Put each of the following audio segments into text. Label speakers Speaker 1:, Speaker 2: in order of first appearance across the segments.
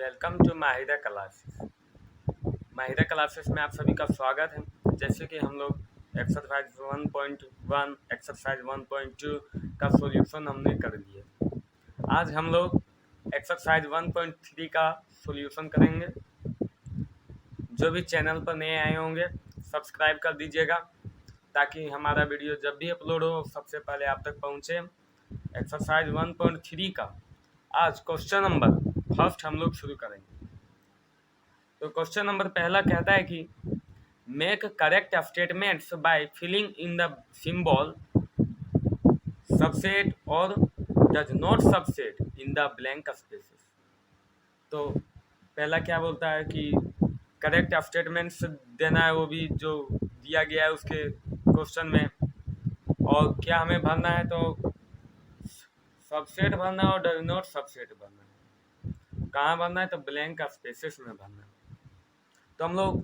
Speaker 1: Welcome to Mahira classes. Mahira classes में आप सभी का स्वागत है। जैसे कि हम लोग एक्सरसाइज 1.1 एक्सरसाइज 1.2 का सॉल्यूशन हमने कर लिया। आज हम लोग एक्सरसाइज 1.3 का सॉल्यूशन करेंगे। जो भी चैनल पर नए आए होंगे सब्सक्राइब कर दीजिएगा ताकि हमारा वीडियो जब भी अपलोड हो सबसे पहले आप तक पहुँचे। एक्सरसाइज 1.3 का आज क्वेश्चन नंबर फर्स्ट हम लोग शुरू करेंगे। तो क्वेश्चन नंबर पहला कहता है कि make correct statements by filling in the symbol subset और does not subset in the blank spaces. तो पहला क्या बोलता है कि करेक्ट स्टेटमेंट्स देना है, वो भी जो दिया गया है उसके क्वेश्चन में, और क्या हमें भरना है तो सबसेट भरना है और डज नॉट सबसेट भरना है। कहाँ भरना है तो ब्लैंक स्पेसेस में भरना है। तो हम लोग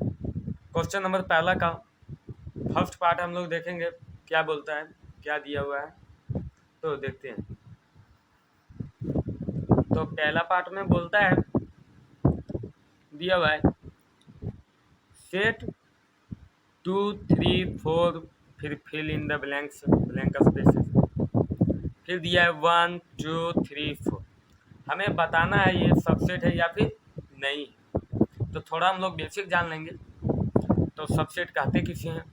Speaker 1: क्वेश्चन नंबर पहला का फर्स्ट पार्ट हम लोग देखेंगे क्या बोलता है, क्या दिया हुआ है, तो देखते हैं। तो पहला पार्ट में बोलता है, दिया हुआ है सेट 2 3 4 फिर fill in the blank spaces, फिर दिया है 1 2 3 4। हमें बताना है ये सबसेट है या फिर नहीं है। तो थोड़ा हम लोग बेसिक जान लेंगे। तो सबसेट कहते किसे हैं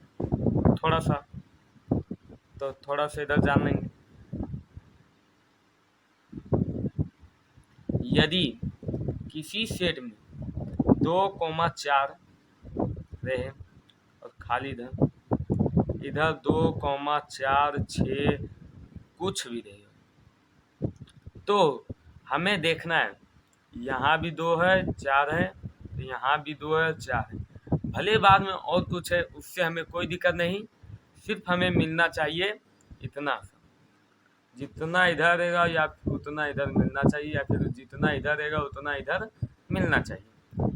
Speaker 1: थोड़ा सा इधर जान लेंगे। यदि किसी सेट में 2,4 रहे और खाली इधर 2,4 6 कुछ भी रहे, तो हमें देखना है यहाँ भी 2 है 4 है, यहाँ भी 2 है 4 है, भले बाद में और कुछ है उससे हमें कोई दिक्कत नहीं, सिर्फ हमें मिलना चाहिए इतना सा। जितना इधर रहेगा या उतना इधर मिलना चाहिए, या फिर जितना इधर रहेगा उतना इधर मिलना चाहिए।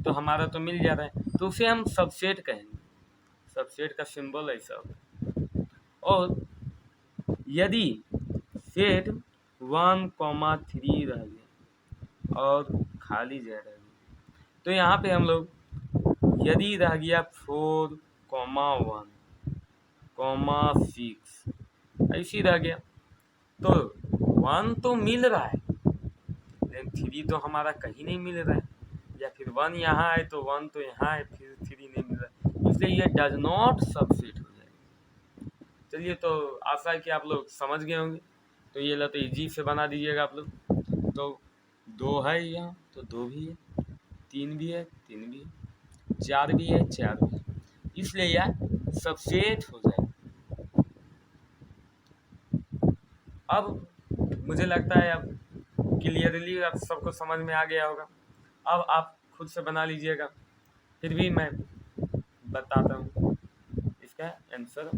Speaker 1: तो हमारा तो मिल जा रहा है, तो उसे हम सबसेट कहेंगे। सबसेट का सिंबल ऐसा होगा। और यदि सेट 1,3 रह गया और खाली जगह रह गया, तो यहाँ पे हम लोग यदि रह गया 4,1,6 ऐसी रह गया, तो 1 तो मिल रहा है लेकिन 3 तो हमारा कहीं नहीं मिल रहा है, या फिर 1 यहाँ है तो 1 तो यहाँ है, फिर 3 नहीं मिल रहा है, इसलिए ये डज नॉट सबसेट हो जाएगा। चलिए, तो आशा है कि आप लोग समझ गए होंगे। तो ये लो, तो ईजी से बना दीजिएगा आप लोग। तो 2 है यहाँ तो 2 भी है, 3 भी है 3 भी है, 4 भी है 4 भी है, इसलिए यह सबसेट हो जाएगा। अब मुझे लगता है अब क्लियरली आप सबको समझ में आ गया होगा। अब आप खुद से बना लीजिएगा, फिर भी मैं बताता हूँ इसका आंसर।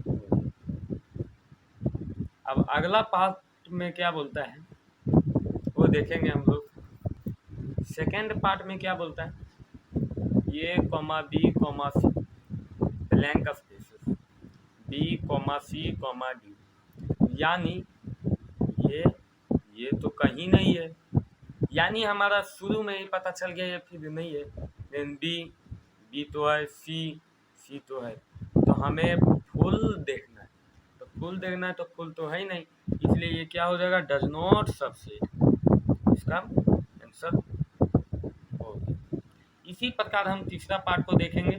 Speaker 1: अब अगला पार्ट में क्या बोलता है वो देखेंगे हम लोग। सेकेंड पार्ट में क्या बोलता है, ये कॉमा बी कॉमा सी blank spaces, B comma C comma D, यानी ये तो कहीं नहीं है, यानी हमारा शुरू में ही पता चल गया ये फिर नहीं है। देन बी तो है, सी तो है, तो हमें फुल देखना है। तो फुल देखना है तो फुल तो है ही नहीं, इसलिए ये क्या हो जाएगा, डज नॉट सबसेट। इसका आंसर हो गया। इसी प्रकार हम तीसरा पार्ट को देखेंगे।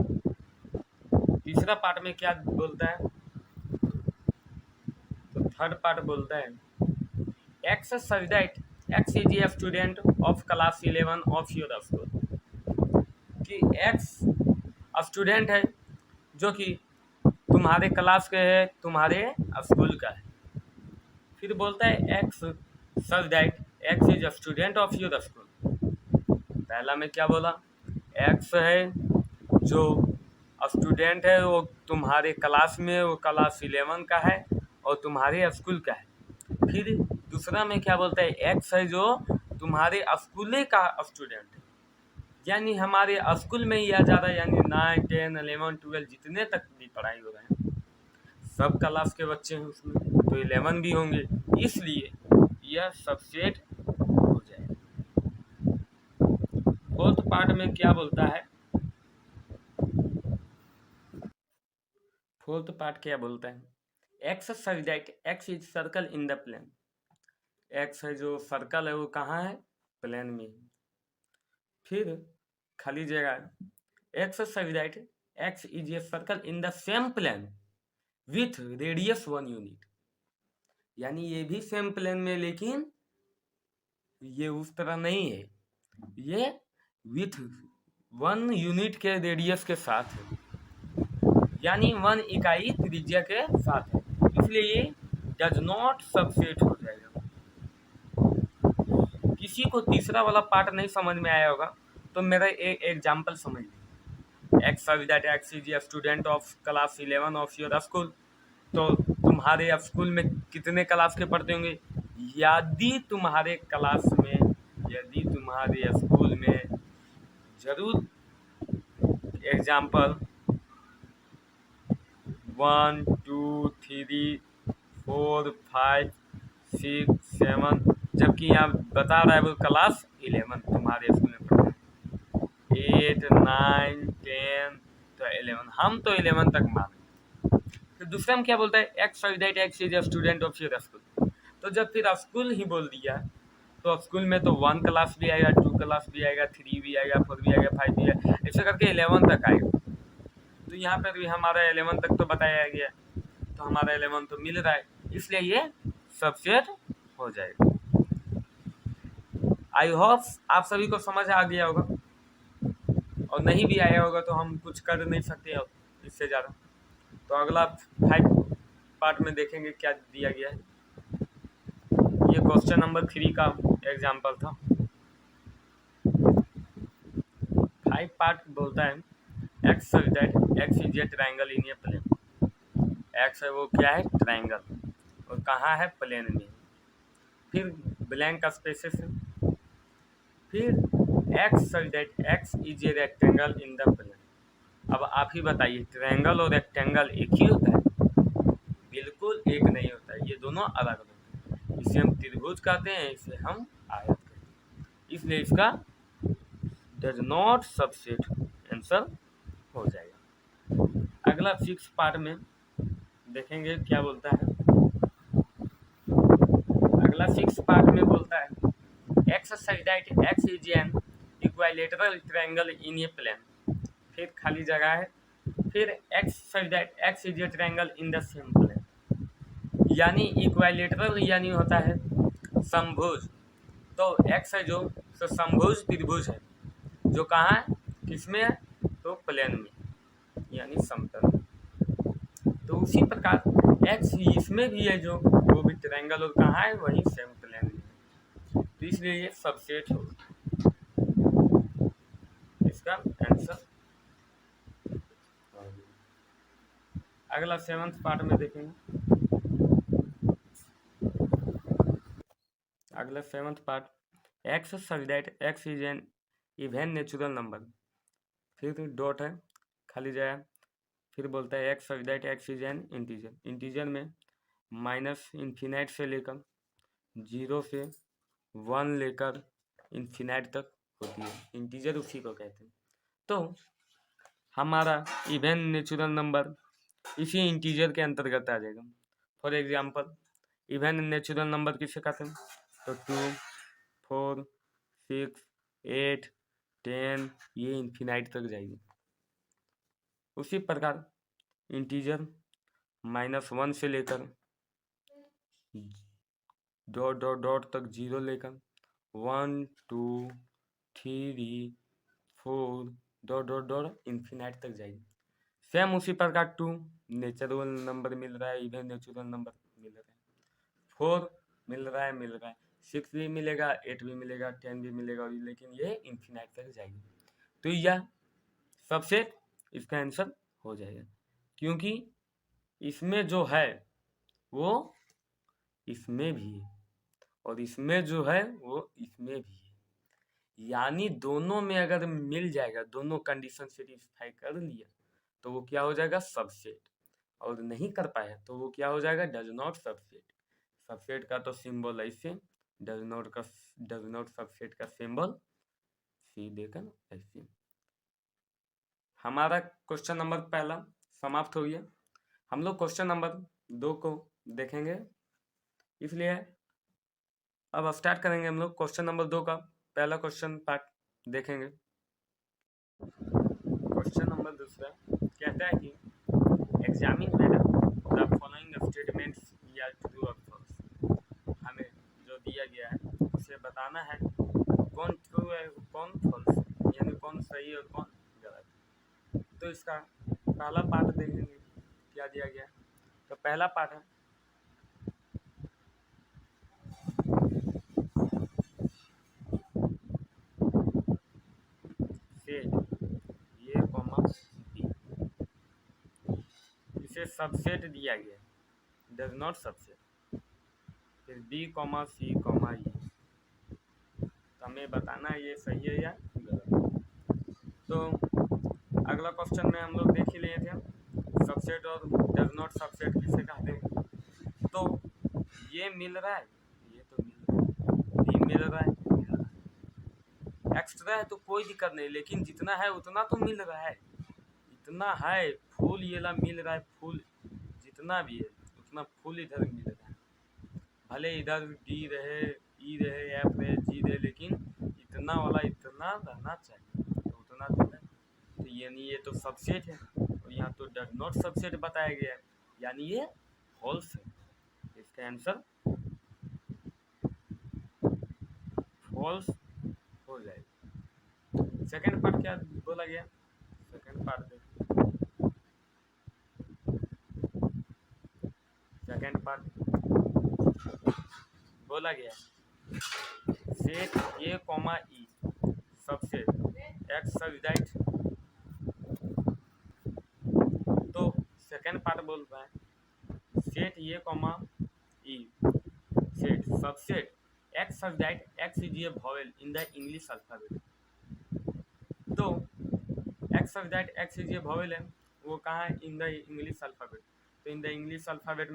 Speaker 1: तीसरा पार्ट में क्या बोलता है, तो थर्ड पार्ट बोलता है X such that X is a student of class 11 of your school, कि X स्टूडेंट है जो कि तुम्हारे क्लास के है, तुम्हारे स्कूल का है। फिर बोलता है X such that X is a student of your school। पहला में क्या बोला, X है जो स्टूडेंट है, वो तुम्हारे क्लास में, वो क्लास 11 का है और तुम्हारे स्कूल का है। फिर दूसरा में क्या बोलता है, एक्स है जो तुम्हारे स्कूल का स्टूडेंट है, यानी हमारे स्कूल में ही आ जा रहा है, यानी 9 10 11 12 जितने तक भी पढ़ाई हो रहे हैं सब क्लास के बच्चे हैं उसमें, तो 11 भी होंगे, इसलिए यह सबसेट हो जाएगा। फोर्थ पार्ट में क्या बोलता है, फोर्थ पार्ट क्या बोलता है, X such that X is circle in the plane. X है जो सर्कल है वो कहाँ है, प्लेन में। फिर खाली जगह, X such that X is a circle in the same plane with radius 1 unit. यानी ये भी सेम प्लेन में, लेकिन ये उस तरह नहीं है, ये विथ 1 यूनिट के रेडियस के साथ है, यानी 1 इकाई त्रिज्या के साथ है, इसलिए ये डज नॉट सबसेट हो जाएगा। किसी को तीसरा वाला पार्ट नहीं समझ में आया होगा तो मेरा एक एग्जाम्पल समझ लीजिए। X that X is a student of class 11 of your school. तो तुम्हारे स्कूल में कितने क्लास के पढ़ते होंगे, यदि तुम्हारे स्कूल में जरूर एग्जाम्पल 1 2 3 4 5 6 7, जबकि यहाँ बता रहा है वो क्लास 11 तुम्हारे स्कूल में पढ़ते हैं, 8 9 10 तो 11, हम तो 11 तक माने। फिर दूसरा में क्या बोलता है, X that X is a student of your school. तो जब फिर स्कूल ही बोल दिया तो स्कूल में तो 1 क्लास भी आएगा, 2 क्लास भी आएगा, 3 भी आएगा, 4 भी आएगा, 5 भी आएगा, ऐसे करके 11 तक आएगा। तो यहाँ पर भी हमारा 11 तक तो बताया गया, तो हमारा 11 तो मिल रहा है, इसलिए ये सबसेट हो जाएगा। आई होप आप सभी को समझ आ गया होगा, और नहीं भी आया होगा तो हम कुछ कर नहीं सकते अब इससे ज़्यादा। तो अगला 5 पार्ट में देखेंगे क्या दिया गया है। ये क्वेश्चन नंबर 3 का एग्जाम्पल था। 5 पार्ट बोलता है X that X is a triangle in a plane. X है वो क्या है, ट्रायंगल, और कहाँ है, प्लेन में। फिर ब्लैंक स्पेसेस है। फिर X that X is a rectangle in the plane. अब आप ही बताइए, ट्रायंगल और रेक्टेंगल एक ही होता है? बिल्कुल एक नहीं होता है, ये दोनों अलग होते हैं। इसे हम त्रिभुज कहते हैं, इसे हम आयत कहते हैं, इसलिए इसका डज नॉट सबसेट आंसर हो जाएगा। अगला 6 पार्ट में देखेंगे क्या बोलता है। अगला 6 पार्ट में बोलता है X such that X is an equilateral triangle in a plane. फिर खाली जगह है। फिर X such that X is a triangle in the same plane. यानी इक्विलैटरल यानी होता है समभुज। तो एक्स है जो तो समभुज त्रिभुज है, जो कहाँ है, किसमें है, तो प्लेन में, यानी समतल में। तो उसी प्रकार एक्स इसमें भी है जो, वो भी ट्रायंगल, और कहाँ है, वही सेम प्लेन में है, तो इसलिए ये सबसेट होगा, इसका आंसर। अगला 7th पार्ट में देखेंगे। अगला 7th part, x such that X is N even natural number. फिर डॉट है, खाली जगह। फिर बोलता है X such that X is N integer. Integer में माइनस इन्फिनाइट से लेकर 0 से 1 लेकर इन्फिनाइट तक होती है, इंटीजर उसी को कहते हैं। तो हमारा इवन नेचुरल नंबर इसी इंटीजर के अंतर्गत आ जाएगा। For example even natural number किसे कहते हैं, तो 2 4 6 8 10, ये इन्फिनाइट तक जाएगी। उसी प्रकार इंटीजर -1 से लेकर डॉट डॉट डॉट तक 0 लेकर 1 2 3 4 डॉट डॉट डॉट इन्फिनाइट तक जाएगी। सेम उसी प्रकार 2 नेचुरल नंबर मिल रहा है, इवन नेचुरल नंबर मिल रहा है, 4 मिल रहा है 6 भी मिलेगा, 8 भी मिलेगा, 10 भी मिलेगा, लेकिन ये इन्फिनाइट तक जाएगी। तो यह सबसेट इसका आंसर हो जाएगा, क्योंकि इसमें जो है वो इसमें भी है, और इसमें जो है वो इसमें भी है, यानी दोनों में अगर मिल जाएगा, दोनों कंडीशन सेटिस्फाई कर लिया, तो वो क्या हो जाएगा, सबसेट। और नहीं कर पाया तो वो क्या हो जाएगा, डज नॉट सबसेट। सबसेट का तो सिंबल ऐसे, डज नॉट सबसेट का सिंबल सी देकर ऐसे। हमारा क्वेश्चन नंबर पहला समाप्त हो गया। हम लोग क्वेश्चन नंबर 2 को देखेंगे, इसलिए अब स्टार्ट करेंगे। हम लोग क्वेश्चन नंबर 2 का पहला क्वेश्चन पार्ट देखेंगे। क्वेश्चन नंबर दूसरा कहता है कि examine whether the following statements are true और फॉल्स। हमें जो दिया गया है उसे बताना है कौन ट्रू है कौन फॉल्स, यानी कौन सही और कौन गलत। तो इसका पहला पार्ट देखेंगे क्या दिया गया है। तो पहला पार्ट है सेट ये कॉमा बी, इसे सबसेट दिया गया है, डज नॉट सबसेट। फिर बी कॉमा सी कॉमा ई, तो हमें बताना है ये सही है या गलत। तो अगला क्वेश्चन में हम लोग देख ही लिए थे सबसेट और डज नॉट सबसेट किसे कहते हैं। तो ये मिल रहा है, ये तो मिल रहा है, बी मिल रहा है, एक्स्ट्रा है तो कोई दिक्कत नहीं, लेकिन जितना है उतना तो मिल रहा है, इतना है फुल ये ला मिल रहा है, फुल जितना भी है उतना फुल इधर मिल रहा है। भले इधर डी रहे, ई रहे, एफ रहे, जी रहे, लेकिन इतना वाला इतना रहना चाहिए, तो उतना तो है। तो यानी ये तो सबसेट है, और यहाँ तो डज नॉट सबसेट बताया गया है, यानी ये फॉल्स है। इसका आंसर फॉल्स हो जाएगा। सेकंड पार्ट क्या बोला गया, सेकंड पार्ट बोला गया set A comma E subset X such that. तो सेकंड पार्ट बोल रहा है set A comma E set subset X such that X is a vowel in the English alphabet. तो X such that X is a vowel है, वो कहाँ है, इन the English alphabet. तो इन द इंग्लिश अल्फाबेट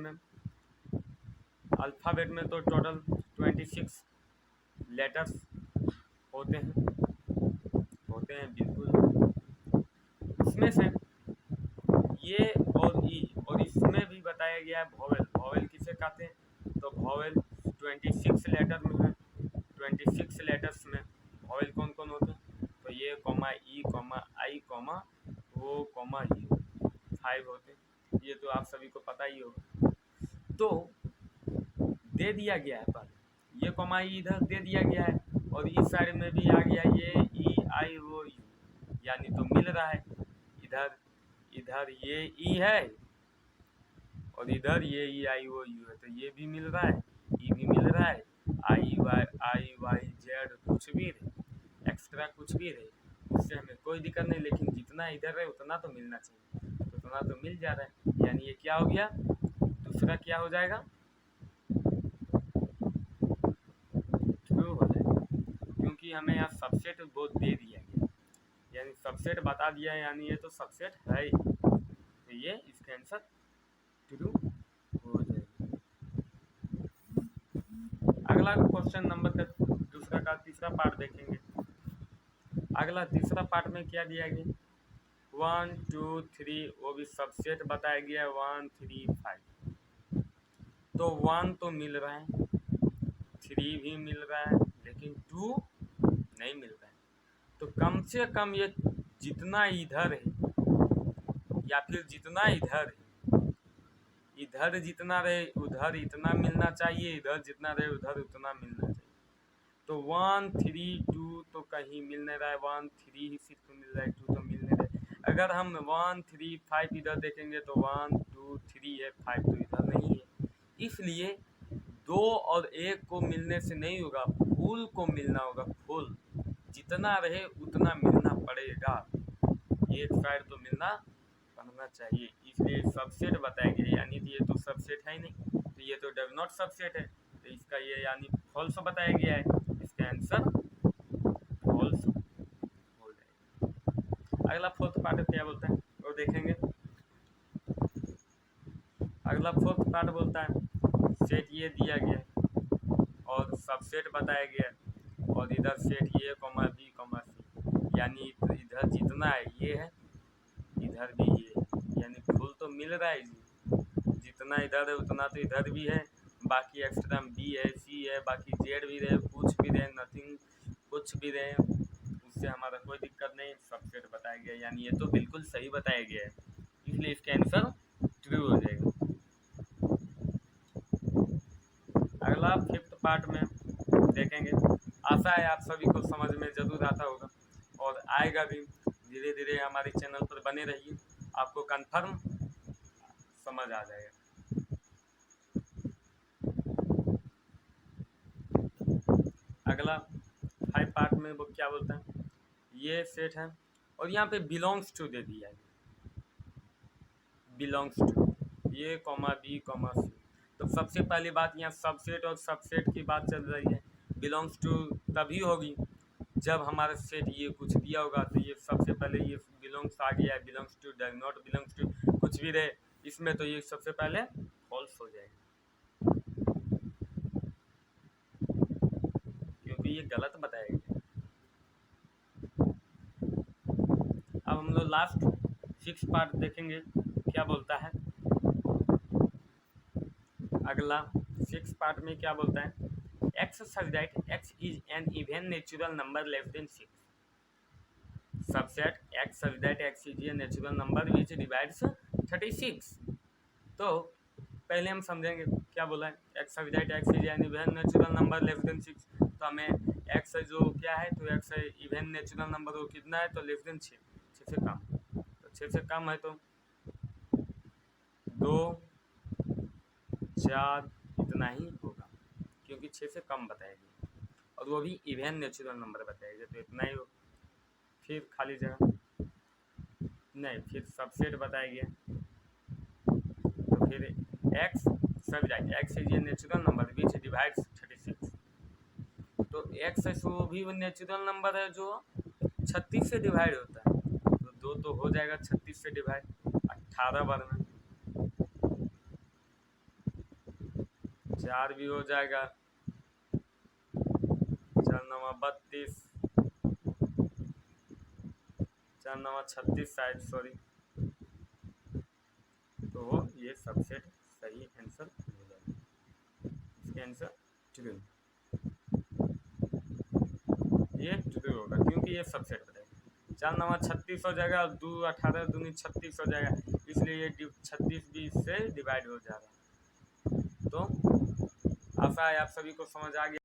Speaker 1: में तो टोटल 26 लेटर्स होते हैं बिल्कुल। इसमें से ये और ई और इसमें भी बताया गया है वॉवेल। वॉवेल किसे कहते हैं, तो वॉवेल 26 लेटर में है। 26 लेटर्स में वॉवेल कौन कौन होते हैं, तो ये comma E comma I comma O comma U 5 होते हैं। ये तो आप सभी को पता ही होगा। तो दे दिया गया है, पर ये कॉमा ई इधर दे दिया गया है, और इस साइड में भी आ गया ये ई आई ओ यू, यानी तो मिल रहा है। इधर ये ई है और इधर ये ई आई ओ यू है, तो ये भी मिल रहा है, ई भी मिल रहा है, आई वाई जेड कुछ भी रहे, एक्स्ट्रा कुछ भी रहे, उससे हमें कोई दिक्कत नहीं, लेकिन जितना इधर है उतना तो मिलना चाहिए, तो उतना तो मिल जा रहा है, यानी ये क्या हो गया, दूसरा क्या हो जाएगा, ट्रू हो जाएगा, क्योंकि हमें यहाँ सबसेट वो दे दिया गया, यानी सबसेट बता दिया है, यानी ये तो सबसेट है ही, तो ये इसका आंसर ट्रू हो जाएगा। अगला क्वेश्चन नंबर का दूसरा का तीसरा पार्ट देखेंगे। अगला तीसरा पार्ट में क्या दिया गया, 1 2 3, वो भी सबसेट बताया गया है 1 3 5। तो 1 तो मिल रहा है, 3 भी मिल रहा है, लेकिन 2 नहीं मिल रहा है। तो कम से कम ये जितना इधर है या फिर जितना इधर है, इधर जितना रहे उधर इतना मिलना चाहिए, इधर जितना रहे उधर उतना मिलना चाहिए। तो 1 3 2 तो कहीं मिल नहीं रहा है, 1 3 ही सिर्फ मिल रहा है, 2 तो मिल नहीं रहा है। अगर हम 1 3 5 इधर देखेंगे तो 1 2 3 है, 5 तो इधर नहीं है, इसलिए 2 और 1 को मिलने से नहीं होगा, फुल को मिलना होगा, फुल जितना रहे उतना मिलना पड़ेगा, एक साइड तो मिलना पड़ना चाहिए, इसलिए सबसेट बताया गया, यानी ये तो सबसेट है ही नहीं, तो ये तो डज नॉट सबसेट है, तो इसका ये यानी फॉल्स बताया गया है, इसका आंसर फॉल्स हो जाएगा। अगला फोर्थ पार्ट क्या बोलता है वो देखेंगे। अगला फोर्थ पार्ट बोलता है सेट ये दिया गया और सबसेट बताया गया, और इधर set A comma B comma C, यानी इधर जितना है ये है, इधर भी ये है, यानी फुल तो मिल रहा है, जितना इधर है उतना तो इधर भी है, बाकी एक्स्ट्रा बी है, सी है, बाकी जेड भी रहे, कुछ भी रहे, नथिंग कुछ भी रहे, उससे हमारा कोई दिक्कत नहीं, सबसेट बताया गया, यानी ये तो बिल्कुल सही बताया गया है, इसलिए इसका आंसर ट्रू हो जाएगा। अगला 5th पार्ट में देखेंगे। आशा है आप सभी को समझ में ज़रूर आता होगा और आएगा भी, धीरे धीरे हमारे चैनल पर बने रहिए, आपको कंफर्म समझ आ जाएगा। अगला 5 पार्ट में वो क्या बोलता है, ये सेट है और यहाँ पे बिलोंग्स टू दे दिया है, बिलोंग्स टू ये कॉमा बी कॉमा सी। तो सबसे पहली बात यहाँ सबसेट और सबसेट की बात चल रही है, बिलोंग्स टू तभी होगी जब हमारा सेट ये कुछ दिया होगा, तो ये सबसे पहले ये बिलोंग्स आ गया है, belongs to does not belongs to कुछ भी रहे इसमें, तो ये सबसे पहले फॉल्स हो जाएगा, क्योंकि ये गलत बताया गया। अब हम लोग लास्ट 6 पार्ट देखेंगे, क्या बोलता है। अगला 6 पार्ट में क्या बोलता है, x such that x is an even natural number less than 6, subset x such that x is a natural number which divides 36। तो पहले हम समझेंगे क्या बोला है, x such that x is an even natural number less than 6, तो हमें x जो क्या है, तो x इवन नेचुरल नंबर वो कितना है, तो लेस देन 6, 6 से कम, तो 6 से कम है तो 2 4 इतना ही होगा, क्योंकि 6 से कम बताएगी और वो भी इवन नेचुरल नंबर बताएगी, तो इतना ही हो। फिर खाली जगह नहीं, फिर सबसेट बताएगी, तो फिर x सब जाएगा, x is a natural number which divides 36, तो x वो भी नेचुरल नंबर है जो 36 से डिवाइड होता है, तो 2 तो हो जाएगा 36 से डिवाइड, 18 बार में 4 भी हो जाएगा, 4 9 32, 4 9 36 शायद, सॉरी, तो ये सबसेट सही आंसर हो जाएगा, इसके आंसर ट्रू, ये ट्रू होगा क्योंकि ये सबसेट बताएगा। 4 9 36 हो जाएगा और 2 18 दूनी 36 हो जाएगा, इसलिए ये 36 भी इससे डिवाइड हो जा रहा है। तो आशा है आप सभी को समझ आ गया।